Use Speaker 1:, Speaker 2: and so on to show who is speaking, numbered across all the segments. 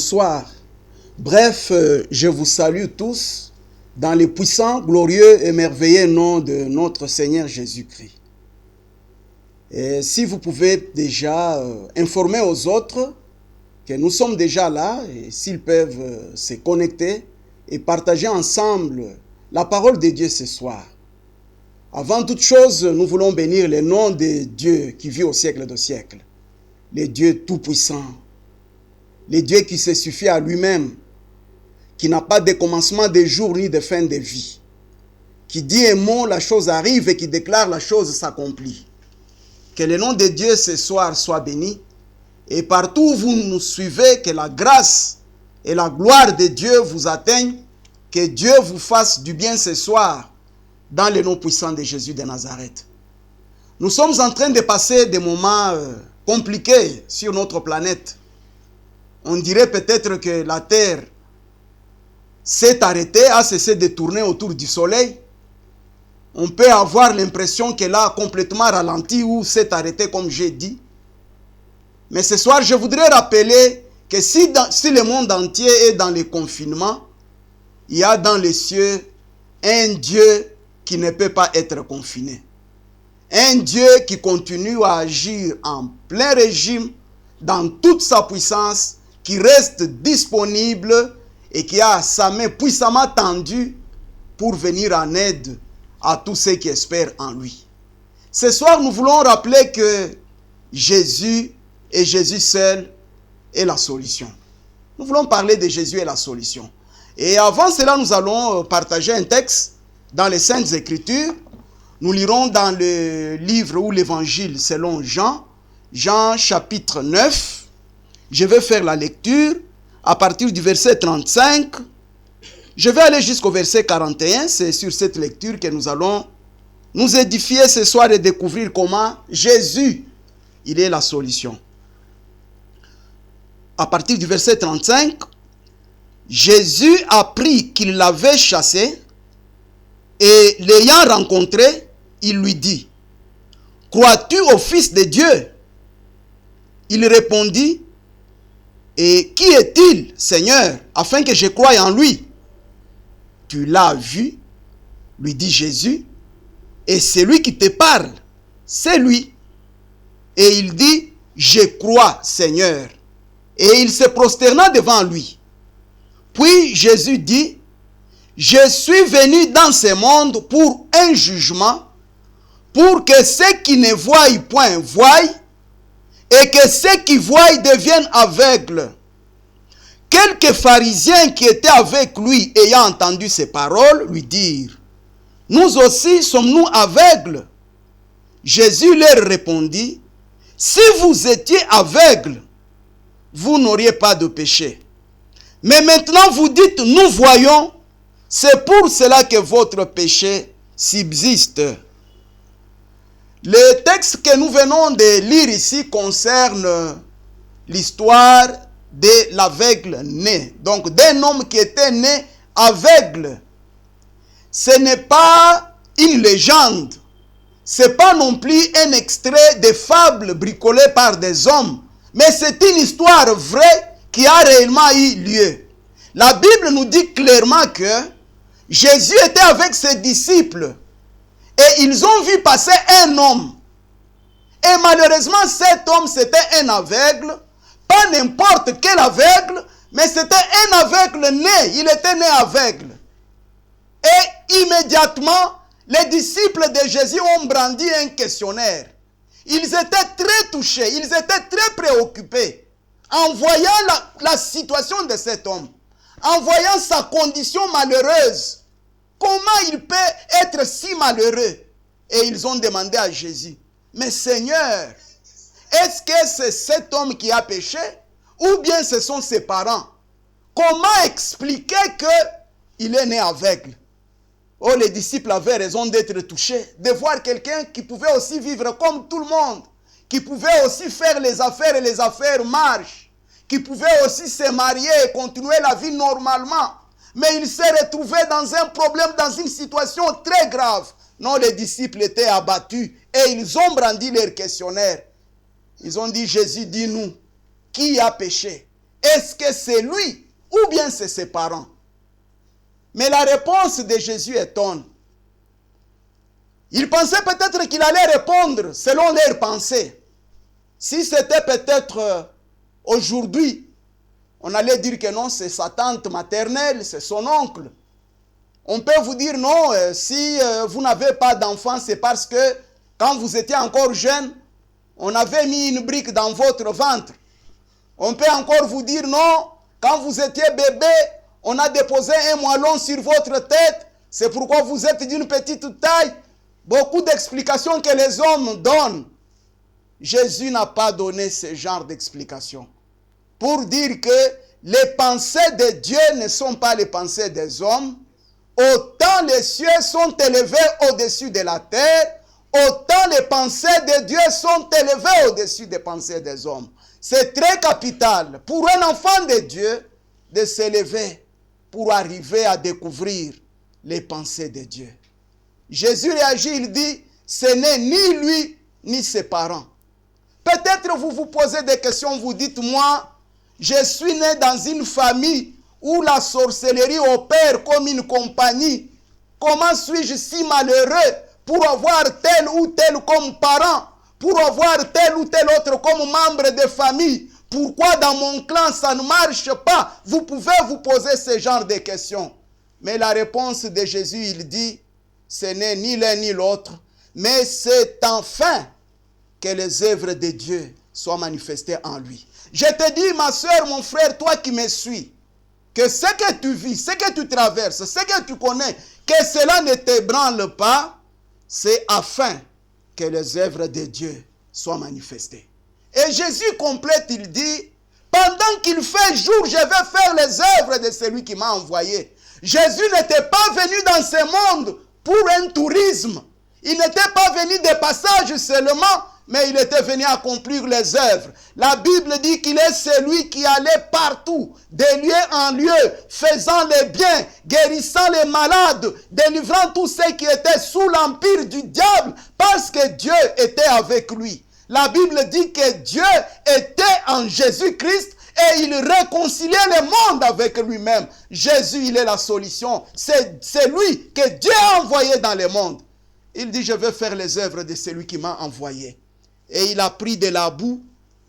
Speaker 1: bonsoir. Bref, je vous salue tous dans le puissant, glorieux et merveilleux nom de notre Seigneur Jésus-Christ. Et si vous pouvez déjà informer aux autres que nous sommes déjà là, et s'ils peuvent se connecter et partager ensemble la parole de Dieu ce soir. Avant toute chose, nous voulons bénir le nom de Dieu qui vit au siècle des siècles. Le Dieu tout-puissant. Le Dieu qui se suffit à lui-même, qui n'a pas de commencement de jour ni de fin de vie, qui dit un mot, la chose arrive, et qui déclare la chose s'accomplit. Que le nom de Dieu ce soir soit béni, et partout où vous nous suivez, que la grâce et la gloire de Dieu vous atteignent, que Dieu vous fasse du bien ce soir, dans le nom puissant de Jésus de Nazareth. Nous sommes en train de passer des moments compliqués sur notre planète. On dirait peut-être que la Terre s'est arrêtée, a cessé de tourner autour du soleil. On peut avoir l'impression qu'elle a complètement ralenti ou s'est arrêtée comme j'ai dit. Mais ce soir, je voudrais rappeler que si le monde entier est dans le confinement, il y a dans les cieux un Dieu qui ne peut pas être confiné. Un Dieu qui continue à agir en plein régime, dans toute sa puissance, qui reste disponible et qui a sa main puissamment tendue pour venir en aide à tous ceux qui espèrent en lui. Ce soir, nous voulons rappeler que Jésus et Jésus seul est la solution. Nous voulons parler de Jésus et la solution. Et avant cela, nous allons partager un texte dans les Saintes Écritures. Nous lirons dans le livre ou l'évangile selon Jean, Jean chapitre 9. Je vais faire la lecture à partir du verset 35. Je vais aller jusqu'au verset 41. C'est sur cette lecture que nous allons nous édifier ce soir et découvrir comment Jésus, il est la solution. À partir du verset 35, Jésus apprit qu'il l'avait chassé et l'ayant rencontré, il lui dit, « Crois-tu au Fils de Dieu ?» Il répondit, « Et qui est-il, Seigneur, afin que je croie en lui ?» « Tu l'as vu, lui dit Jésus, et celui qui te parle, c'est lui. » Et il dit, « Je crois, Seigneur. » Et il se prosterna devant lui. Puis Jésus dit, « Je suis venu dans ce monde pour un jugement, pour que ceux qui ne voient point voient, et que ceux qui voient deviennent aveugles. » Quelques pharisiens qui étaient avec lui, ayant entendu ces paroles, lui dirent, « Nous aussi sommes-nous aveugles ?» Jésus leur répondit, « Si vous étiez aveugles, vous n'auriez pas de péché. Mais maintenant vous dites, nous voyons, c'est pour cela que votre péché subsiste. » Le texte que nous venons de lire ici concerne l'histoire de l'aveugle né. Donc d'un homme qui était né aveugle. Ce n'est pas une légende. Ce n'est pas non plus un extrait de fable bricolé par des hommes. Mais c'est une histoire vraie qui a réellement eu lieu. La Bible nous dit clairement que Jésus était avec ses disciples et ils ont vu passer un homme. Et malheureusement, cet homme, c'était un aveugle, pas n'importe quel aveugle, mais c'était un aveugle né, il était né aveugle. Et immédiatement, les disciples de Jésus ont brandi un questionnaire. Ils étaient très touchés, ils étaient très préoccupés en voyant la situation de cet homme, en voyant sa condition malheureuse. Comment il peut être si malheureux? Et ils ont demandé à Jésus, « Mais Seigneur, est-ce que c'est cet homme qui a péché ou bien ce sont ses parents? Comment expliquer qu'il est né aveugle? » Oh, les disciples avaient raison d'être touchés, de voir quelqu'un qui pouvait aussi vivre comme tout le monde, qui pouvait aussi faire les affaires et les affaires marchent, qui pouvait aussi se marier et continuer la vie normalement. Mais il s'est retrouvé dans un problème, dans une situation très grave. Non, les disciples étaient abattus et ils ont brandi leur questionnaire. Ils ont dit, Jésus, dis-nous, qui a péché? Est-ce que c'est lui ou bien c'est ses parents? Mais la réponse de Jésus étonne. Ils pensaient peut-être qu'il allait répondre selon leurs pensées. Si c'était peut-être aujourd'hui, on allait dire que non, c'est sa tante maternelle, c'est son oncle. On peut vous dire non, si vous n'avez pas d'enfant, c'est parce que quand vous étiez encore jeune, on avait mis une brique dans votre ventre. On peut encore vous dire non, quand vous étiez bébé, on a déposé un moellon sur votre tête, c'est pourquoi vous êtes d'une petite taille. Beaucoup d'explications que les hommes donnent. Jésus n'a pas donné ce genre d'explications. Pour dire que les pensées de Dieu ne sont pas les pensées des hommes, autant les cieux sont élevés au-dessus de la terre, autant les pensées de Dieu sont élevées au-dessus des pensées des hommes. C'est très capital pour un enfant de Dieu de s'élever pour arriver à découvrir les pensées de Dieu. Jésus réagit, il dit, ce n'est ni lui ni ses parents. Peut-être vous vous posez des questions, vous dites, moi, je suis né dans une famille où la sorcellerie opère comme une compagnie. Comment suis-je si malheureux pour avoir tel ou tel comme parent, pour avoir tel ou tel autre comme membre de famille? Pourquoi dans mon clan ça ne marche pas? Vous pouvez vous poser ce genre de questions. Mais la réponse de Jésus, il dit, ce n'est ni l'un ni l'autre, mais c'est enfin que les œuvres de Dieu soient manifestées en lui. Je te dis, ma soeur, mon frère, toi qui me suis, que ce que tu vis, ce que tu traverses, ce que tu connais, que cela ne t'ébranle pas, c'est afin que les œuvres de Dieu soient manifestées. Et Jésus complète, il dit, pendant qu'il fait jour, je vais faire les œuvres de celui qui m'a envoyé. Jésus n'était pas venu dans ce monde pour un tourisme. Il n'était pas venu de passage seulement, mais il était venu accomplir les œuvres. La Bible dit qu'il est celui qui allait partout, de lieu en lieu, faisant les biens, guérissant les malades, délivrant tous ceux qui étaient sous l'empire du diable, parce que Dieu était avec lui. La Bible dit que Dieu était en Jésus-Christ et il réconciliait le monde avec lui-même. Jésus, il est la solution. C'est lui que Dieu a envoyé dans le monde. Il dit, je vais faire les œuvres de celui qui m'a envoyé. Et il a pris de la boue,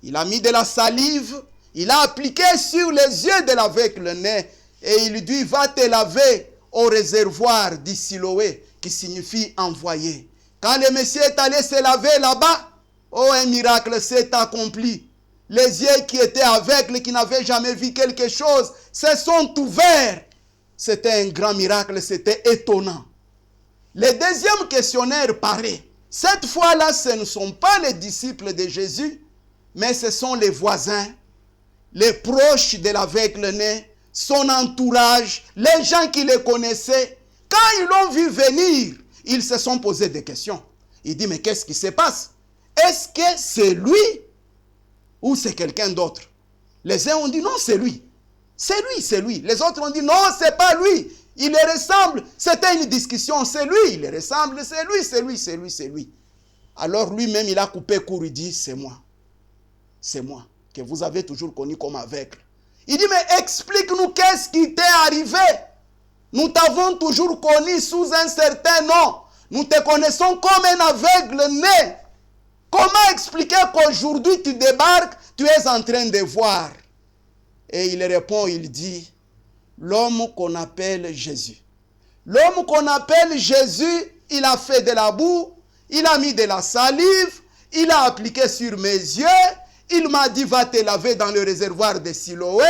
Speaker 1: il a mis de la salive, il a appliqué sur les yeux de l'aveugle-né et il dit, va te laver au réservoir du Siloé, qui signifie envoyé. Quand le Messie est allé se laver là-bas, oh, un miracle s'est accompli. Les yeux qui étaient aveugles, qui n'avaient jamais vu quelque chose, se sont ouverts. C'était un grand miracle, c'était étonnant. Le deuxième questionnaire paraît. Cette fois-là, ce ne sont pas les disciples de Jésus, mais ce sont les voisins, les proches de l'aveugle-né, son entourage, les gens qui le connaissaient. Quand ils l'ont vu venir, ils se sont posé des questions. Ils disent, mais qu'est-ce qui se passe? Est-ce que c'est lui ou c'est quelqu'un d'autre? Les uns ont dit, non, c'est lui. C'est lui, c'est lui. Les autres ont dit, non, c'est pas lui. Il le ressemble. C'était une discussion. C'est lui, il le ressemble. C'est lui, c'est lui, c'est lui, c'est lui. Alors lui-même, il a coupé court. Il dit, c'est moi. C'est moi que vous avez toujours connu comme aveugle. Il dit, mais explique-nous qu'est-ce qui t'est arrivé. Nous t'avons toujours connu sous un certain nom. Nous te connaissons comme un aveugle né. Comment expliquer qu'aujourd'hui tu débarques, tu es en train de voir? Et il répond, il dit, l'homme qu'on appelle Jésus. L'homme qu'on appelle Jésus, il a fait de la boue, il a mis de la salive, il a appliqué sur mes yeux, il m'a dit, va te laver dans le réservoir de Siloé.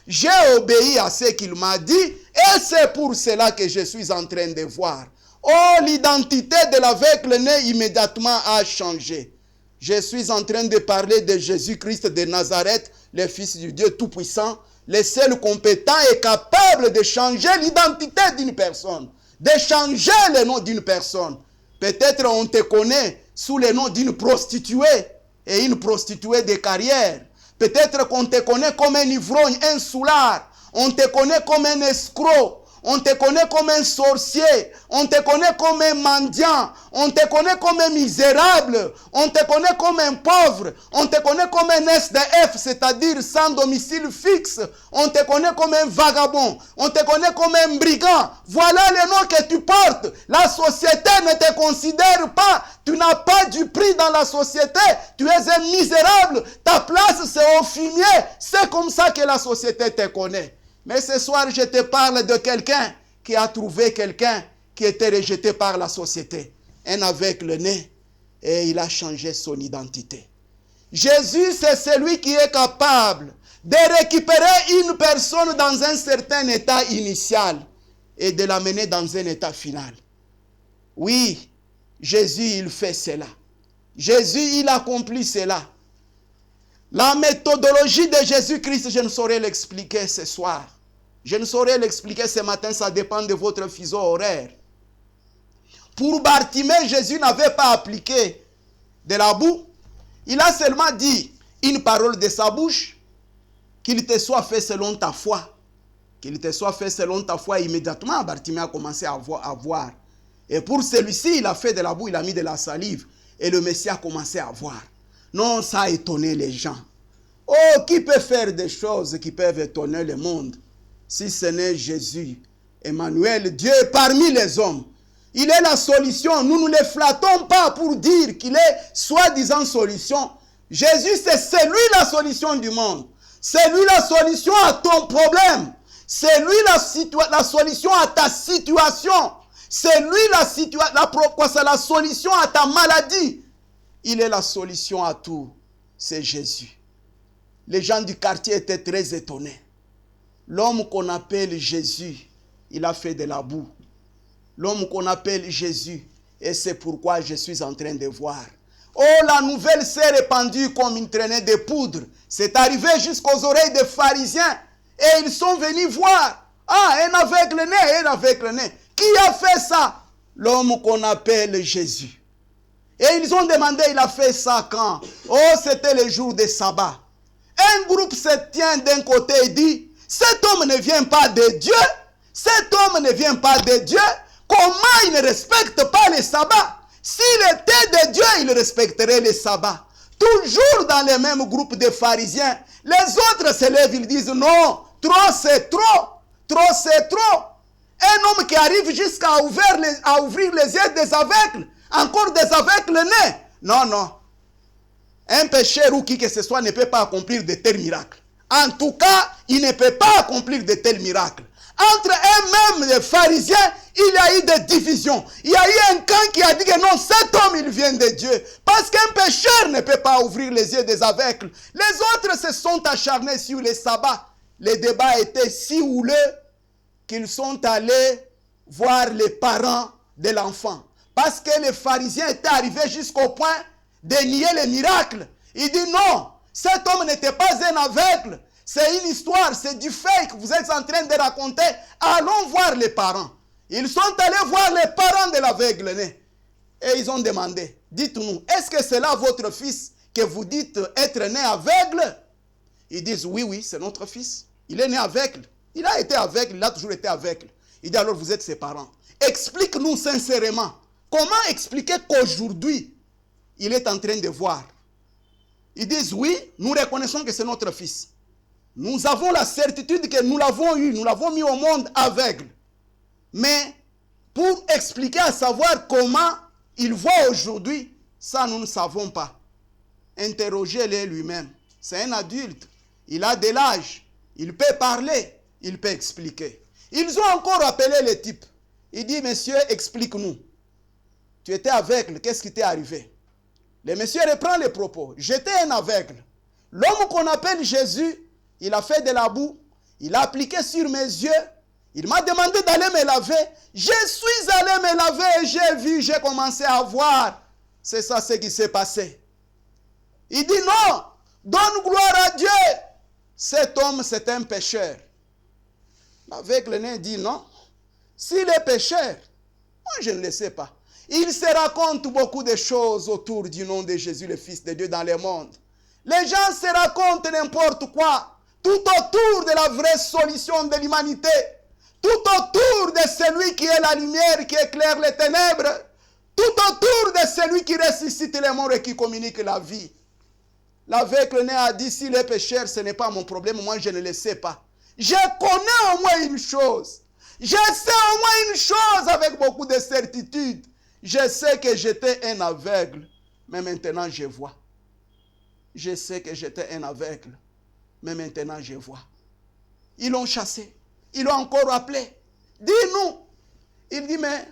Speaker 1: J'ai obéi à ce qu'il m'a dit, et c'est pour cela que je suis en train de voir. Oh, l'identité de l'aveugle-né immédiatement a changé. Je suis en train de parler de Jésus-Christ de Nazareth, le Fils du Dieu Tout-Puissant, le seul compétent et capable de changer l'identité d'une personne, de changer le nom d'une personne. Peut-être on te connaît sous le nom d'une prostituée, et une prostituée de carrière. Peut-être qu'on te connaît comme un ivrogne, un soulard. On te connaît comme un escroc. On te connaît comme un sorcier. On te connaît comme un mendiant. On te connaît comme un misérable. On te connaît comme un pauvre. On te connaît comme un SDF, c'est-à-dire sans domicile fixe. On te connaît comme un vagabond. On te connaît comme un brigand. Voilà les noms que tu portes. La société ne te considère pas. Tu n'as pas du prix dans la société. Tu es un misérable. Ta place, c'est au fumier. C'est comme ça que la société te connaît. Mais ce soir, je te parle de quelqu'un qui a trouvé quelqu'un qui était rejeté par la société. Un aveugle né, et il a changé son identité. Jésus, c'est celui qui est capable de récupérer une personne dans un certain état initial et de l'amener dans un état final. Oui, Jésus, il fait cela. Jésus, il accomplit cela. La méthodologie de Jésus-Christ, je ne saurais l'expliquer ce soir. Je ne saurais l'expliquer ce matin, ça dépend de votre fuseau horaire. Pour Bartimée, Jésus n'avait pas appliqué de la boue. Il a seulement dit une parole de sa bouche, qu'il te soit fait selon ta foi. Qu'il te soit fait selon ta foi. Immédiatement, Bartimée a commencé à voir. Et pour celui-ci, il a fait de la boue, il a mis de la salive. Et le Messie a commencé à voir. Non, ça a étonné les gens. Oh, qui peut faire des choses qui peuvent étonner le monde si ce n'est Jésus, Emmanuel, Dieu parmi les hommes. Il est la solution. Nous ne le flattons pas pour dire qu'il est soi-disant solution. Jésus, c'est lui la solution du monde. C'est lui la solution à ton problème. C'est lui la solution à ta situation. C'est lui la solution à ta maladie. Il est la solution à tout. C'est Jésus. Les gens du quartier étaient très étonnés. L'homme qu'on appelle Jésus, il a fait de la boue. L'homme qu'on appelle Jésus, et c'est pourquoi je suis en train de voir. Oh, la nouvelle s'est répandue comme une traînée de poudre. C'est arrivé jusqu'aux oreilles des pharisiens. Et ils sont venus voir. Ah, un aveugle né. Qui a fait ça? L'homme qu'on appelle Jésus. Et ils ont demandé, il a fait ça quand? Oh, c'était le jour de sabbat. Un groupe se tient d'un côté et dit, cet homme ne vient pas de Dieu. Cet homme ne vient pas de Dieu. Comment il ne respecte pas le sabbat? S'il était de Dieu, il respecterait le sabbat. Toujours dans le même groupe de pharisiens, les autres se lèvent, ils disent, non, trop c'est trop. Trop c'est trop. Un homme qui arrive jusqu'à ouvrir les yeux des aveugles, encore des aveugles nés. Non, non. Un pécheur ou qui que ce soit ne peut pas accomplir de tels miracles. En tout cas, il ne peut pas accomplir de tels miracles. Entre eux-mêmes, les pharisiens, il y a eu des divisions. Il y a eu un camp qui a dit que non, cet homme, il vient de Dieu. Parce qu'un pécheur ne peut pas ouvrir les yeux des aveugles. Les autres se sont acharnés sur les sabbats. Les débats étaient si houleux qu'ils sont allés voir les parents de l'enfant. Parce que les pharisiens étaient arrivés jusqu'au point de nier les miracles. Il dit non, cet homme n'était pas un aveugle. C'est une histoire, c'est du fake que vous êtes en train de raconter. Allons voir les parents. Ils sont allés voir les parents de l'aveugle né. Et ils ont demandé, dites-nous, est-ce que c'est là votre fils que vous dites être né aveugle? Ils disent, oui, oui, c'est notre fils. Il est né aveugle. Il a été aveugle, il a toujours été aveugle. Il dit, alors vous êtes ses parents. Explique-nous sincèrement. Comment expliquer qu'aujourd'hui, il est en train de voir? Ils disent, oui, nous reconnaissons que c'est notre fils. Nous avons la certitude que nous l'avons eu, nous l'avons mis au monde aveugle. Mais pour expliquer à savoir comment il voit aujourd'hui, ça nous ne savons pas. Interrogez-le lui-même. C'est un adulte. Il a de l'âge. Il peut parler. Il peut expliquer. Ils ont encore appelé le type. Il dit, monsieur, explique-nous. Tu étais aveugle, qu'est-ce qui t'est arrivé? Le monsieur reprend les propos. J'étais un aveugle. L'homme qu'on appelle Jésus, il a fait de la boue. Il a appliqué sur mes yeux. Il m'a demandé d'aller me laver. Je suis allé me laver et j'ai vu, j'ai commencé à voir. C'est ça ce qui s'est passé. Il dit non, donne gloire à Dieu. Cet homme, c'est un pécheur. L'aveugle né dit non. S'il est pécheur, moi je ne le sais pas. Il se raconte beaucoup de choses autour du nom de Jésus, le Fils de Dieu dans le monde. Les gens se racontent n'importe quoi. Tout autour de la vraie solution de l'humanité. tout autour de celui qui est la lumière, qui éclaire les ténèbres, tout autour de celui qui ressuscite les morts et qui communique la vie. L'aveugle-né a dit, si les pécheurs, ce n'est pas mon problème, moi je ne le sais pas. Je connais au moins une chose. Je sais au moins une chose avec beaucoup de certitude. Je sais que j'étais un aveugle, mais maintenant je vois. Je sais que j'étais un aveugle, mais maintenant je vois. Ils l'ont chassé. Ils l'ont encore appelé. Dis-nous. Il dit, mais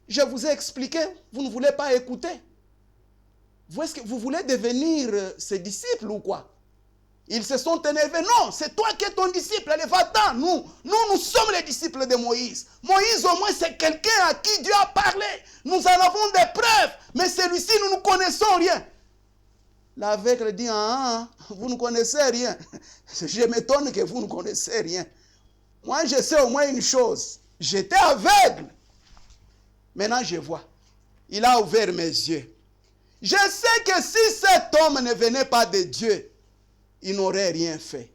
Speaker 1: je vous ai expliqué, vous ne voulez pas écouter. Est-ce que vous voulez devenir ses disciples ou quoi? Ils se sont énervés. Non, c'est toi qui es ton disciple. Allez, va-t'en. Nous sommes les disciples de Moïse. Moïse, au moins, c'est quelqu'un à qui Dieu a parlé. Nous en avons des preuves. Mais celui-ci, nous ne connaissons rien. L'aveugle dit, vous ne connaissez rien. Je m'étonne que vous ne connaissez rien. Moi, je sais au moins une chose. J'étais aveugle. Maintenant, je vois. Il a ouvert mes yeux. Je sais que si cet homme ne venait pas de Dieu, il n'aurait rien fait.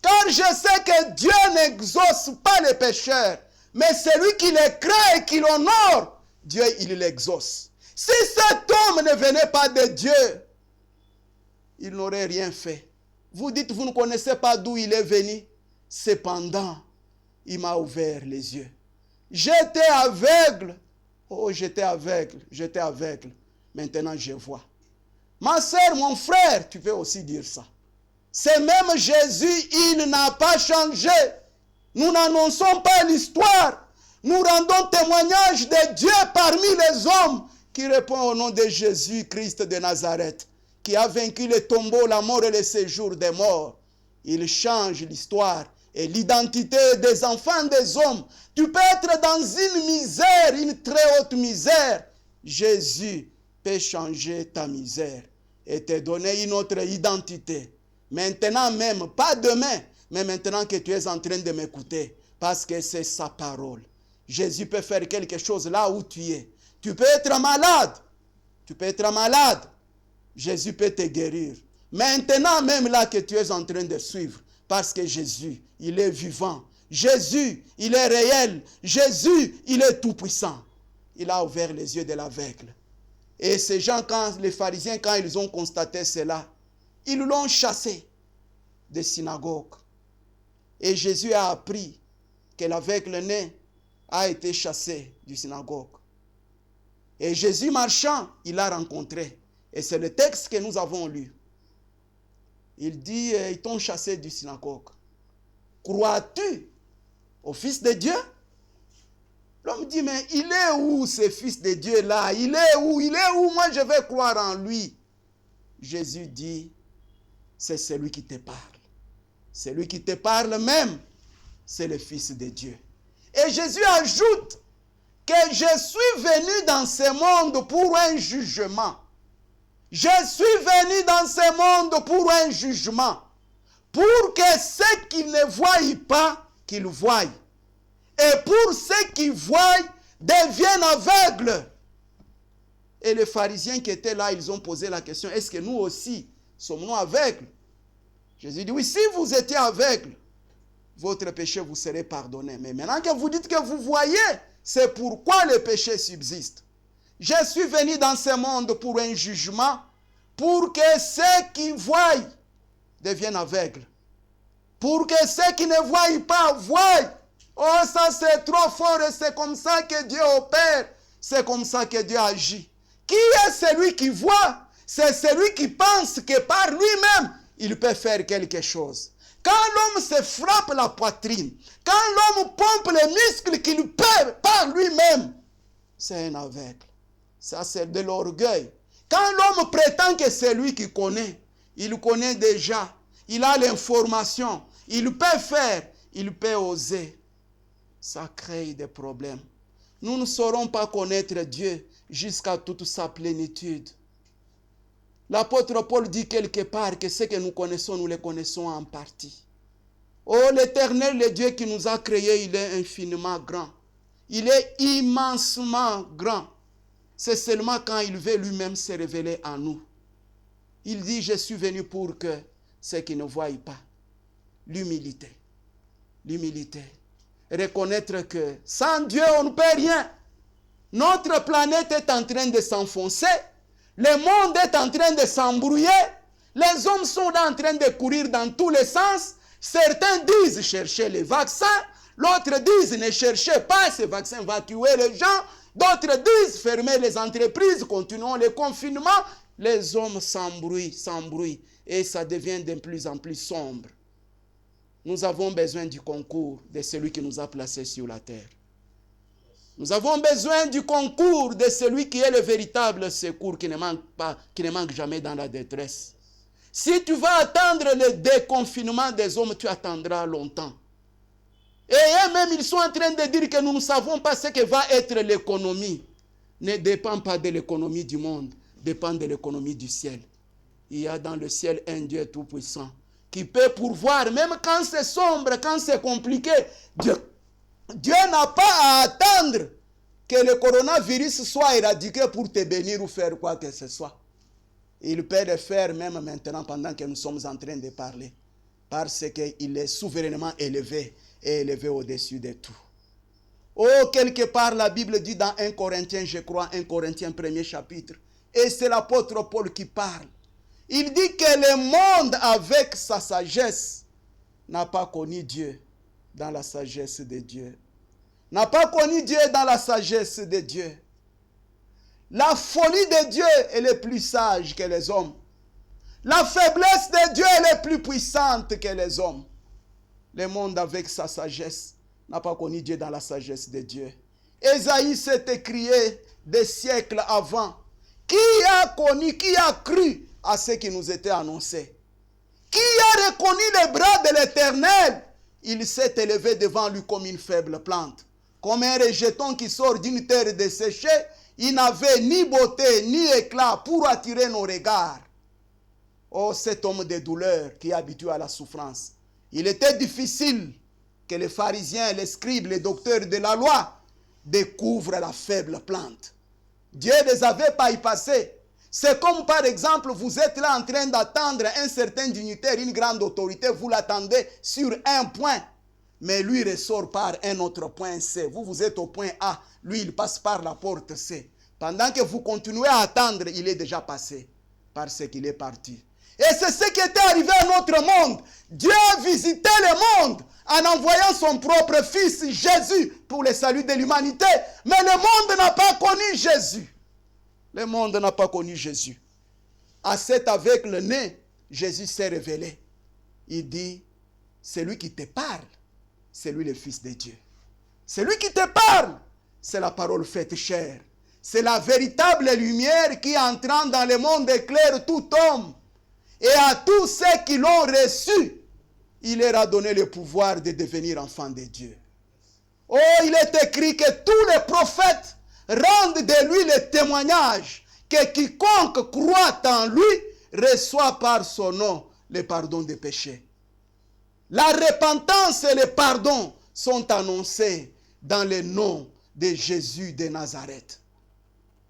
Speaker 1: Car je sais que Dieu n'exauce pas les pécheurs, mais celui qui les craint et qui l'honore, Dieu, il l'exauce. Si cet homme ne venait pas de Dieu, il n'aurait rien fait. Vous dites, vous ne connaissez pas d'où il est venu. Cependant, il m'a ouvert les yeux. J'étais aveugle. Oh, j'étais aveugle. Maintenant, je vois. Ma sœur, mon frère, tu peux aussi dire ça. C'est même Jésus, il n'a pas changé. Nous n'annonçons pas l'histoire. Nous rendons témoignage de Dieu parmi les hommes qui répond au nom de Jésus-Christ de Nazareth, qui a vaincu le tombeau, la mort et le séjour des morts. Il change l'histoire et l'identité des enfants des hommes. Tu peux être dans une misère, une très haute misère. Jésus peut changer ta misère et te donner une autre identité. Maintenant même, pas demain, mais maintenant que tu es en train de m'écouter, parce que c'est sa parole. Jésus peut faire quelque chose là où tu es. Tu peux être malade. Jésus peut te guérir. Maintenant même là que tu es en train de suivre, parce que Jésus, il est vivant. Jésus, il est réel. Jésus, il est tout puissant. Il a ouvert les yeux de l'aveugle. Et ces gens, les pharisiens, quand ils ont constaté cela, ils l'ont chassé des synagogues. Et Jésus a appris que l'aveugle-né a été chassé du synagogue. Et Jésus marchant, il l'a rencontré. Et c'est le texte que nous avons lu. Il dit, ils t'ont chassé du synagogue. Crois-tu au Fils de Dieu? L'homme dit, mais il est où ce Fils de Dieu là? Il est où? Moi je vais croire en lui. Jésus dit, c'est celui qui te parle. Celui qui te parle même, c'est le Fils de Dieu. Et Jésus ajoute que je suis venu dans ce monde pour un jugement. Je suis venu dans ce monde pour un jugement. Pour que ceux qui ne voient pas, qu'ils voient. Et pour ceux qui voient, deviennent aveugles. Et les pharisiens qui étaient là, ils ont posé la question, est-ce que nous aussi sommes-nous aveugles? Jésus dit, oui, si vous étiez aveugles, votre péché vous serait pardonné. Mais maintenant que vous dites que vous voyez, c'est pourquoi le péché subsiste. Je suis venu dans ce monde pour un jugement, pour que ceux qui voient deviennent aveugles. Pour que ceux qui ne voient pas voient. Oh, ça c'est trop fort et c'est comme ça que Dieu opère. C'est comme ça que Dieu agit. Qui est celui qui voit? C'est celui qui pense que par lui-même, il peut faire quelque chose. Quand l'homme se frappe la poitrine, quand l'homme pompe les muscles qu'il peut par lui-même, c'est un aveugle. Ça, c'est de l'orgueil. Quand l'homme prétend que c'est lui qui connaît, il connaît déjà, il a l'information, il peut faire, il peut oser. Ça crée des problèmes. Nous ne saurons pas connaître Dieu jusqu'à toute sa plénitude. L'apôtre Paul dit quelque part que ce que nous connaissons, nous le connaissons en partie. Oh, l'Éternel, le Dieu qui nous a créés, il est infiniment grand. Il est immensement grand. C'est seulement quand il veut lui-même se révéler à nous. Il dit, je suis venu pour que ceux qui ne voient pas, l'humilité. reconnaître que sans Dieu, on ne peut rien. Notre planète est en train de s'enfoncer. Le monde est en train de s'embrouiller. Les hommes sont en train de courir dans tous les sens. Certains disent chercher les vaccins. L'autre disent ne cherchez pas, ces vaccins va tuer les gens. D'autres disent fermer les entreprises, continuons le confinement. Les hommes s'embrouillent et ça devient de plus en plus sombre. Nous avons besoin du concours de celui qui nous a placés sur la terre. Nous avons besoin du concours de celui qui est le véritable secours, qui ne manque pas, qui ne manque jamais dans la détresse. Si tu vas attendre le déconfinement des hommes, tu attendras longtemps. Et eux-mêmes, ils sont en train de dire que nous ne savons pas ce que va être l'économie. Ne dépend pas de l'économie du monde, dépend de l'économie du ciel. Il y a dans le ciel un Dieu tout-puissant qui peut pourvoir, même quand c'est sombre, quand c'est compliqué. Dieu n'a pas à attendre que le coronavirus soit éradiqué pour te bénir ou faire quoi que ce soit. Il peut le faire même maintenant pendant que nous sommes en train de parler. Parce qu'il est souverainement élevé et élevé au-dessus de tout. Oh, quelque part la Bible dit dans 1 Corinthiens, je crois, 1 Corinthiens 1er chapitre, et c'est l'apôtre Paul qui parle. Il dit que le monde avec sa sagesse n'a pas connu Dieu dans la sagesse de Dieu. N'a pas connu Dieu dans la sagesse de Dieu. La folie de Dieu est plus sage que les hommes. La faiblesse de Dieu est plus puissante que les hommes. Le monde avec sa sagesse n'a pas connu Dieu dans la sagesse de Dieu. Ésaïe s'est écrié des siècles avant. Qui a connu, qui a cru à ce qui nous était annoncé? Qui a reconnu les bras de l'Éternel? Il s'est élevé devant lui comme une faible plante. Comme un rejeton qui sort d'une terre desséchée, il n'avait ni beauté ni éclat pour attirer nos regards. Oh, cet homme de douleur qui est habitué à la souffrance. Il était difficile que les pharisiens, les scribes, les docteurs de la loi découvrent la faible plante. Dieu ne les avait pas y passé. C'est comme par exemple, vous êtes là en train d'attendre un certain dignitaire, une grande autorité, vous l'attendez sur un point. Mais lui ressort par un autre point C. Vous êtes au point A, lui il passe par la porte C. Pendant que vous continuez à attendre, il est déjà passé parce qu'il est parti. Et c'est ce qui était arrivé à notre monde. Dieu a visité le monde en envoyant son propre fils Jésus pour le salut de l'humanité. Mais le monde n'a pas connu Jésus. Le monde n'a pas connu Jésus. À cet aveugle-né, Jésus s'est révélé. Il dit, c'est lui qui te parle, c'est lui le Fils de Dieu. C'est lui qui te parle, c'est la parole faite chair. C'est la véritable lumière qui, entrant dans le monde, éclaire tout homme. Et à tous ceux qui l'ont reçu, il leur a donné le pouvoir de devenir enfants de Dieu. Oh, il est écrit que tous les prophètes rendent de lui le témoignage que quiconque croit en lui reçoit par son nom le pardon des péchés. La repentance et le pardon sont annoncés dans le nom de Jésus de Nazareth.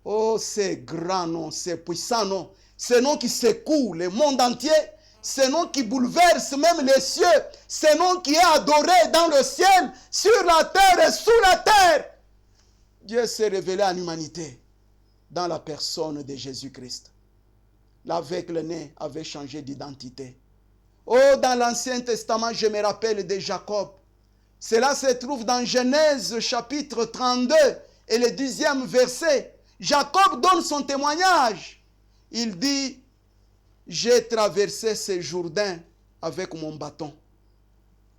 Speaker 1: Oh, ce grand nom, ce puissant nom, ce nom qui secoue le monde entier, ce nom qui bouleverse même les cieux, ce nom qui est adoré dans le ciel, sur la terre et sous la terre. Dieu s'est révélé en humanité dans la personne de Jésus-Christ. L'aveugle-né avait changé d'identité. Oh, dans l'Ancien Testament, je me rappelle de Jacob. Cela se trouve dans Genèse chapitre 32 et le 10e verset. Jacob donne son témoignage. Il dit, j'ai traversé ce Jourdain avec mon bâton.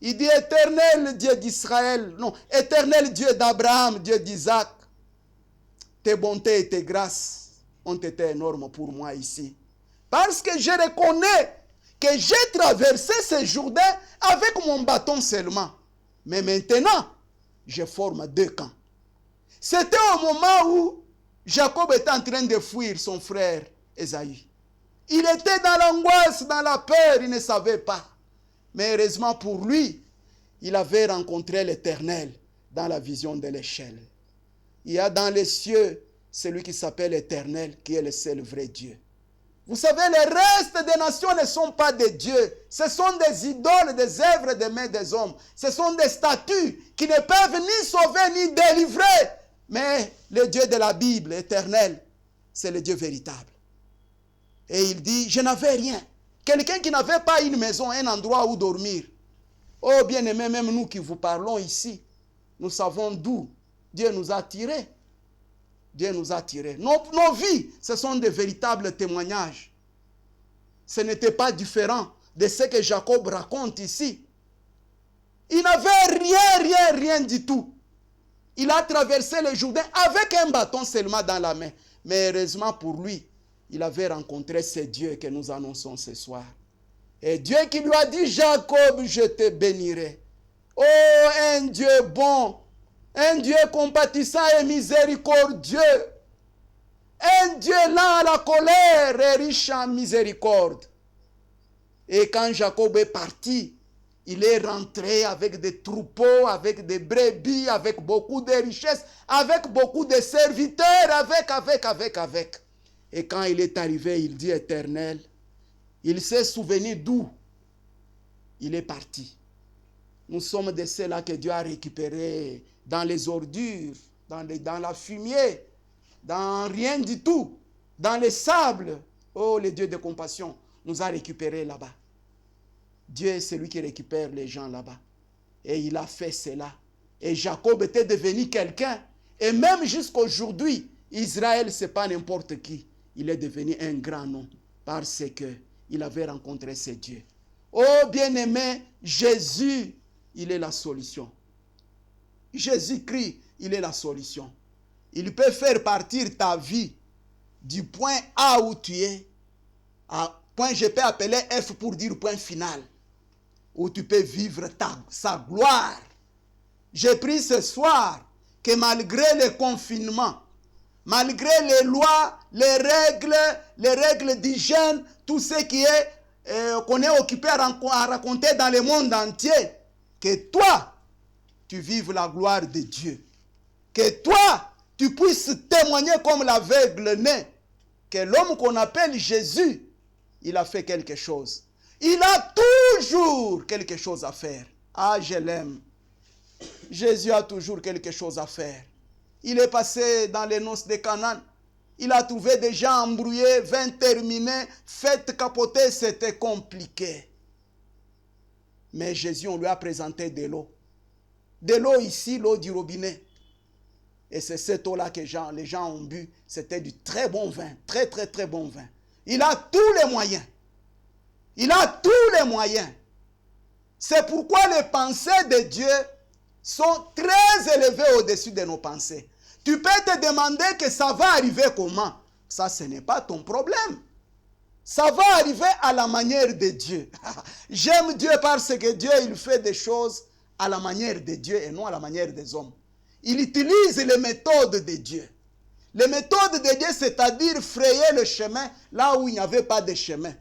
Speaker 1: Il dit, éternel Dieu d'Israël, non, éternel Dieu d'Abraham, Dieu d'Isaac, tes bontés et tes grâces ont été énormes pour moi ici. Parce que je reconnais que j'ai traversé ce Jourdain avec mon bâton seulement. Mais maintenant, je forme deux camps. C'était au moment où Jacob était en train de fuir son frère Ésaü. Il était dans l'angoisse, dans la peur, il ne savait pas. Mais heureusement pour lui, il avait rencontré l'Éternel dans la vision de l'échelle. Il y a dans les cieux celui qui s'appelle Éternel, qui est le seul vrai Dieu. Vous savez, les restes des nations ne sont pas des dieux. Ce sont des idoles, des œuvres des mains des hommes. Ce sont des statues qui ne peuvent ni sauver ni délivrer. Mais le Dieu de la Bible éternelle, c'est le Dieu véritable. Et il dit, je n'avais rien. Quelqu'un qui n'avait pas une maison, un endroit où dormir. Oh bien-aimés, même nous qui vous parlons ici, nous savons d'où Dieu nous a tirés. Dieu nous a tirés. Nos vies, ce sont de véritables témoignages. Ce n'était pas différent de ce que Jacob raconte ici. Il n'avait rien du tout. Il a traversé le Jourdain avec un bâton seulement dans la main. Mais heureusement pour lui, il avait rencontré ce Dieu que nous annonçons ce soir. Et Dieu qui lui a dit, Jacob, je te bénirai. Oh, un Dieu bon, un Dieu compatissant et miséricordieux. Un Dieu lent à la colère et riche en miséricorde. Et quand Jacob est parti, il est rentré avec des troupeaux, avec des brebis, avec beaucoup de richesses, avec beaucoup de serviteurs, avec. Et quand il est arrivé, il dit, Éternel, il s'est souvenu d'où il est parti. Nous sommes de ceux-là que Dieu a récupérés dans les ordures, dans la fumier, dans rien du tout, dans les sables. Oh, le Dieu de compassion nous a récupérés là-bas. Dieu est celui qui récupère les gens là-bas. Et il a fait cela. Et Jacob était devenu quelqu'un. Et même jusqu'aujourd'hui, Israël, ce n'est pas n'importe qui. Il est devenu un grand nom parce qu'il avait rencontré ce Dieu. Oh bien-aimé, Jésus, il est la solution. Jésus-Christ, il est la solution. Il peut faire partir ta vie du point A où tu es, à point je peux appeler F pour dire point final, où tu peux vivre sa gloire. J'ai pris ce soir que malgré le confinement, malgré les lois, les règles d'hygiène, tout ce qui est qu'on est occupé à raconter dans le monde entier, que toi, tu vives la gloire de Dieu. Que toi, tu puisses témoigner comme l'aveugle né, que l'homme qu'on appelle Jésus, il a fait quelque chose. Il a toujours quelque chose à faire. Ah, je l'aime. Jésus a toujours quelque chose à faire. Il est passé dans les noces de Canaan. Il a trouvé des gens embrouillés, vin terminé, fête capotée, c'était compliqué. Mais Jésus, on lui a présenté de l'eau. De l'eau ici, l'eau du robinet. Et c'est cette eau-là que les gens ont bu. C'était du très bon vin. Très, très, très bon vin. Il a tous les moyens. Il a tous les moyens. C'est pourquoi les pensées de Dieu sont très élevées au-dessus de nos pensées. Tu peux te demander que ça va arriver comment. Ça, ce n'est pas ton problème. Ça va arriver à la manière de Dieu. J'aime Dieu parce que Dieu, il fait des choses à la manière de Dieu et non à la manière des hommes. Il utilise les méthodes de Dieu. Les méthodes de Dieu, c'est-à-dire frayer le chemin là où il n'y avait pas de chemin.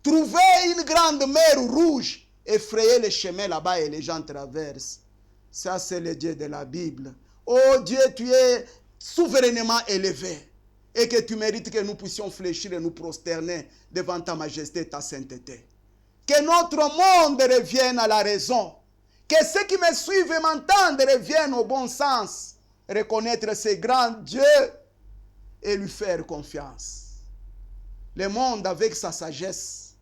Speaker 1: Trouver une grande mer rouge et frayer le chemin là-bas et les gens traversent. Ça, c'est le Dieu de la Bible. Oh Dieu, tu es souverainement élevé et que tu mérites que nous puissions fléchir et nous prosterner devant ta majesté et ta sainteté. Que notre monde revienne à la raison. Que ceux qui me suivent et m'entendent reviennent au bon sens. Reconnaître ce grand Dieu et lui faire confiance. Le monde, avec sa sagesse,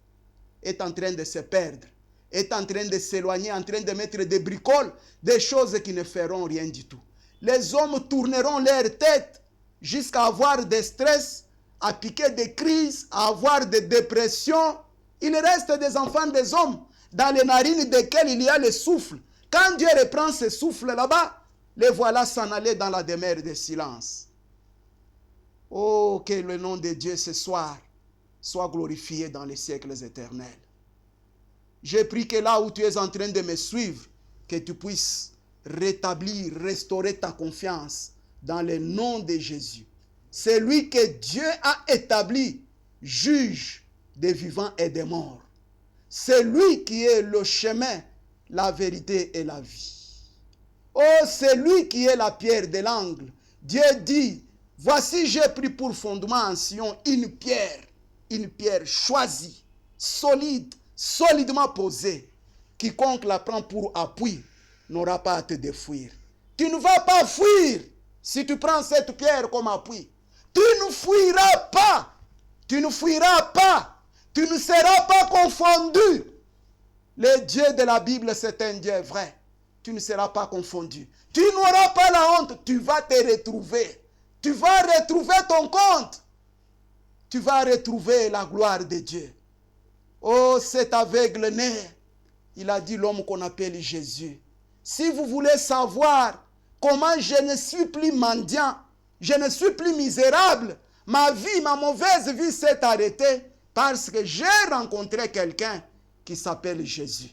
Speaker 1: est en train de se perdre, est en train de s'éloigner, en train de mettre des bricoles, des choses qui ne feront rien du tout. Les hommes tourneront leur tête jusqu'à avoir des stress, à piquer des crises, à avoir des dépressions. Il reste des enfants des hommes dans les narines desquelles il y a le souffle. Quand Dieu reprend ce souffle là-bas, les voilà s'en aller dans la demeure de silence. Oh, que le nom de Dieu ce soir soit glorifié dans les siècles éternels. Je prie que là où tu es en train de me suivre, que tu puisses rétablir, restaurer ta confiance dans le nom de Jésus. C'est lui que Dieu a établi, juge des vivants et des morts. C'est lui qui est le chemin, la vérité et la vie. Oh, c'est lui qui est la pierre de l'angle. Dieu dit, voici j'ai pris pour fondement en Sion une pierre. une pierre choisie, solide, solidement posée. Quiconque la prend pour appui n'aura pas à te défouir. Tu ne vas pas fuir si tu prends cette pierre comme appui. Tu ne fuiras pas. Tu ne fuiras pas. Tu ne seras pas confondu. Le Dieu de la Bible, c'est un Dieu vrai. Tu ne seras pas confondu. Tu n'auras pas la honte. Tu vas te retrouver. Tu vas retrouver ton compte. Tu vas retrouver la gloire de Dieu. Oh, cet aveugle-né, il a dit l'homme qu'on appelle Jésus. Si vous voulez savoir comment je ne suis plus mendiant, je ne suis plus misérable, ma vie, ma mauvaise vie s'est arrêtée parce que j'ai rencontré quelqu'un qui s'appelle Jésus.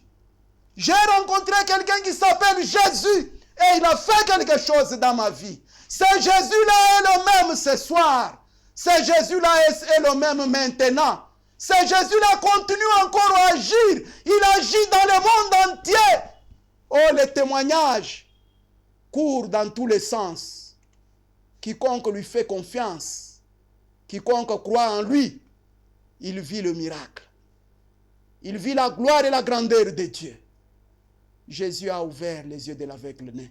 Speaker 1: J'ai rencontré quelqu'un qui s'appelle Jésus et il a fait quelque chose dans ma vie. Ce Jésus-là est le même ce soir. Ce Jésus-là est le même maintenant. Ce Jésus-là continue encore à agir. Il agit dans le monde entier. Oh, les témoignages courent dans tous les sens. Quiconque lui fait confiance, quiconque croit en lui, il vit le miracle. Il vit la gloire et la grandeur de Dieu. Jésus a ouvert les yeux de l'aveugle-né.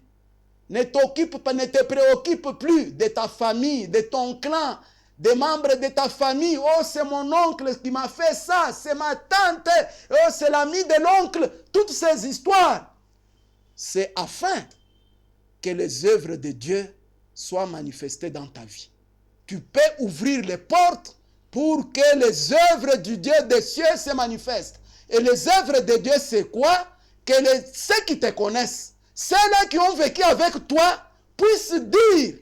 Speaker 1: Ne te préoccupe plus de ta famille, de ton clan, des membres de ta famille. Oh, c'est mon oncle qui m'a fait ça, c'est ma tante, oh, c'est l'ami de l'oncle. Toutes ces histoires, c'est afin que les œuvres de Dieu soient manifestées dans ta vie. Tu peux ouvrir les portes pour que les œuvres du Dieu des cieux se manifestent. Et les œuvres de Dieu, c'est quoi? Que ceux qui te connaissent, ceux-là qui ont vécu avec toi, puissent dire,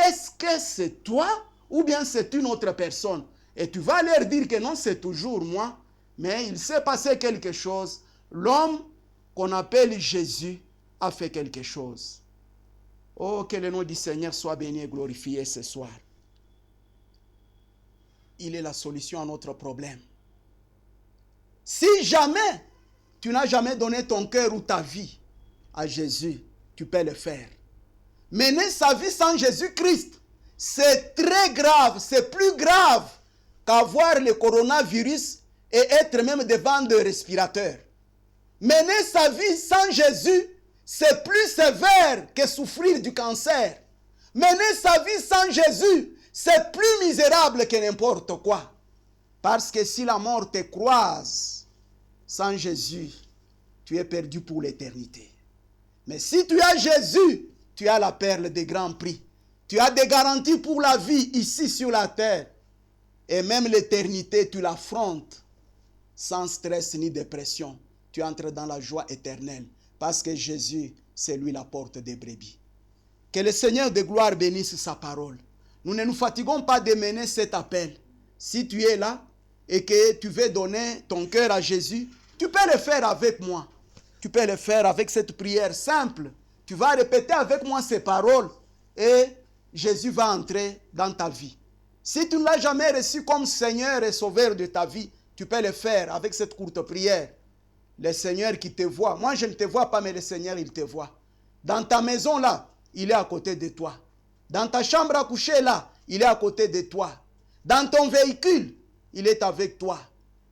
Speaker 1: est-ce que c'est toi ou bien c'est une autre personne? Et tu vas leur dire que non, c'est toujours moi, mais il s'est passé quelque chose. L'homme qu'on appelle Jésus a fait quelque chose. Oh, que le nom du Seigneur soit béni et glorifié ce soir. Il est la solution à notre problème. Si jamais tu n'as jamais donné ton cœur ou ta vie à Jésus, tu peux le faire. Mener sa vie sans Jésus-Christ, c'est très grave, c'est plus grave qu'avoir le coronavirus et être même devant des respirateurs. Mener sa vie sans Jésus, c'est plus sévère que souffrir du cancer. Mener sa vie sans Jésus, c'est plus misérable que n'importe quoi. Parce que si la mort te croise sans Jésus, tu es perdu pour l'éternité. Mais si tu as Jésus, tu as la perle des grands prix. Tu as des garanties pour la vie ici sur la terre. Et même l'éternité, tu l'affrontes sans stress ni dépression. Tu entres dans la joie éternelle. Parce que Jésus, c'est lui la porte des brebis. Que le Seigneur de gloire bénisse sa parole. Nous ne nous fatiguons pas de mener cet appel. Si tu es là et que tu veux donner ton cœur à Jésus, tu peux le faire avec moi. Tu peux le faire avec cette prière simple. Tu vas répéter avec moi ces paroles et Jésus va entrer dans ta vie. Si tu ne l'as jamais reçu comme Seigneur et Sauveur de ta vie, tu peux le faire avec cette courte prière. Le Seigneur qui te voit. Moi, je ne te vois pas, mais le Seigneur, il te voit. Dans ta maison, là, il est à côté de toi. Dans ta chambre à coucher, là, il est à côté de toi. Dans ton véhicule, il est avec toi.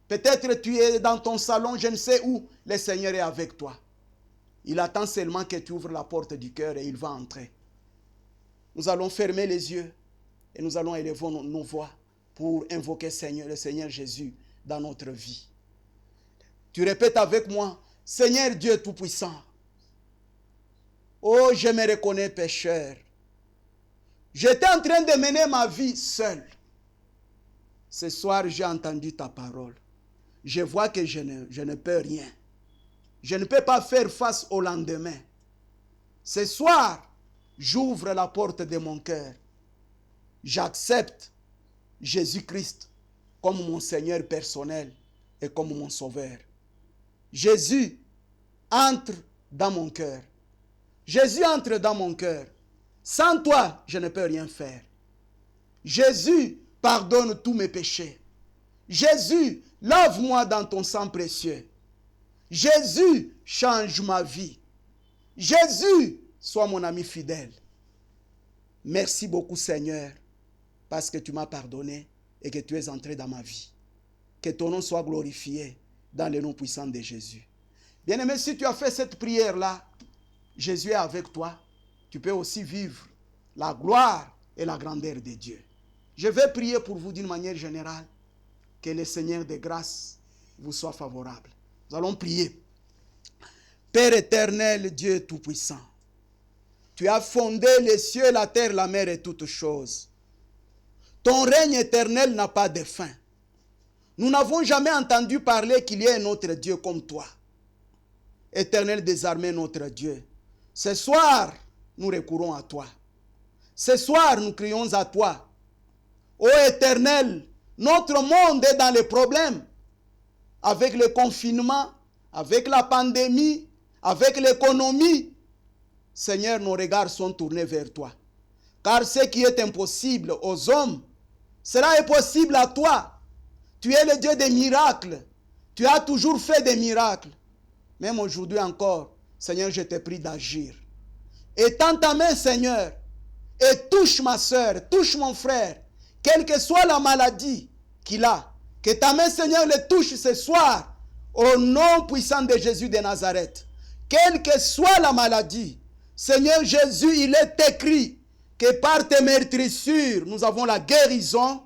Speaker 1: Peut-être tu es dans ton salon, je ne sais où, le Seigneur est avec toi. Il attend seulement que tu ouvres la porte du cœur et il va entrer. Nous allons fermer les yeux et nous allons élever nos voix pour invoquer le Seigneur Jésus dans notre vie. Tu répètes avec moi, Seigneur Dieu Tout-Puissant, oh, je me reconnais pécheur. J'étais en train de mener ma vie seul. Ce soir, j'ai entendu ta parole. Je vois que je ne peux rien. Je ne peux pas faire face au lendemain. Ce soir, j'ouvre la porte de mon cœur. J'accepte Jésus-Christ comme mon Seigneur personnel et comme mon Sauveur. Jésus, entre dans mon cœur. Jésus, entre dans mon cœur. Sans toi, je ne peux rien faire. Jésus, pardonne tous mes péchés. Jésus, lave-moi dans ton sang précieux. Jésus, change ma vie. Jésus, sois mon ami fidèle. Merci beaucoup, Seigneur, parce que tu m'as pardonné et que tu es entré dans ma vie. Que ton nom soit glorifié dans le nom puissant de Jésus. Bien-aimé, si tu as fait cette prière-là, Jésus est avec toi. Tu peux aussi vivre la gloire et la grandeur de Dieu. Je vais prier pour vous d'une manière générale. Que le Seigneur de grâce vous soit favorable. Nous allons prier. Père éternel, Dieu tout-puissant, tu as fondé les cieux, la terre, la mer et toutes choses. Ton règne éternel n'a pas de fin. Nous n'avons jamais entendu parler qu'il y ait un autre Dieu comme toi. Éternel des armées, notre Dieu. Ce soir, nous recourons à toi. Ce soir, nous crions à toi. Ô Éternel, notre monde est dans les problèmes. Avec le confinement, avec la pandémie, avec l'économie. Seigneur, nos regards sont tournés vers toi. Car ce qui est impossible aux hommes sera impossible à toi. Tu es le Dieu des miracles. Tu as toujours fait des miracles. Même aujourd'hui encore, Seigneur, je te prie d'agir. Étends ta main, Seigneur, et touche ma soeur, touche mon frère, quelle que soit la maladie qu'il a. Que ta main, Seigneur, le touche ce soir, au nom puissant de Jésus de Nazareth. Quelle que soit la maladie, Seigneur Jésus, il est écrit que par tes meurtrissures, nous avons la guérison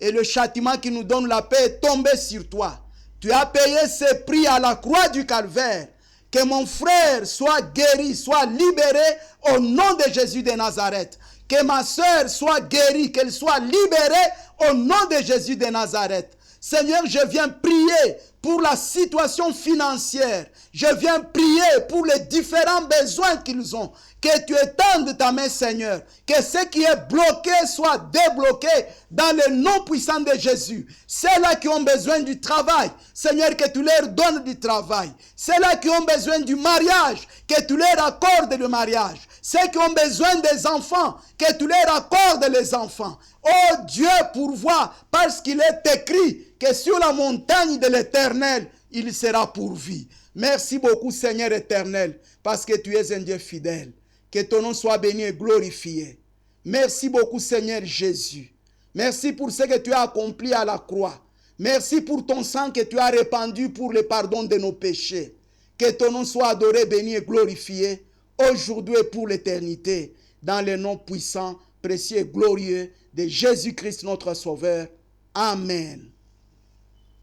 Speaker 1: et le châtiment qui nous donne la paix est tombé sur toi. Tu as payé ce prix à la croix du calvaire. Que mon frère soit guéri, soit libéré au nom de Jésus de Nazareth. Que ma soeur soit guérie, qu'elle soit libérée au nom de Jésus de Nazareth. Seigneur, je viens prier pour la situation financière. Je viens prier pour les différents besoins qu'ils ont. Que tu étendes ta main, Seigneur. Que ce qui est bloqué soit débloqué dans le nom puissant de Jésus. Ceux-là qui ont besoin du travail, Seigneur, que tu leur donnes du travail. Ceux-là qui ont besoin du mariage, que tu leur accordes le mariage. Ceux qui ont besoin des enfants, que tu leur accordes les enfants. Oh Dieu, pourvois, parce qu'il est écrit que sur la montagne de l'Éternel, il sera pourvu. Merci beaucoup, Seigneur éternel, parce que tu es un Dieu fidèle. Que ton nom soit béni et glorifié. Merci beaucoup, Seigneur Jésus. Merci pour ce que tu as accompli à la croix. Merci pour ton sang que tu as répandu pour le pardon de nos péchés. Que ton nom soit adoré, béni et glorifié, aujourd'hui et pour l'éternité, dans le nom puissant, précieux et glorieux de Jésus-Christ, notre Sauveur. Amen.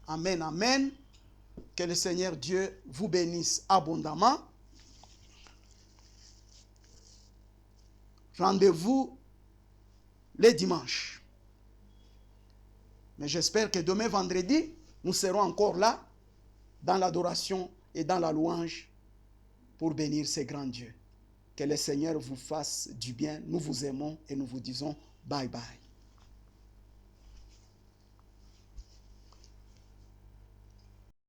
Speaker 1: Amen, amen. Que le Seigneur Dieu vous bénisse abondamment. Rendez-vous les dimanches. Mais j'espère que demain, vendredi, nous serons encore là, dans l'adoration et dans la louange, pour bénir ces grands dieux. Que le Seigneur vous fasse du bien. Nous vous aimons et nous vous disons bye bye.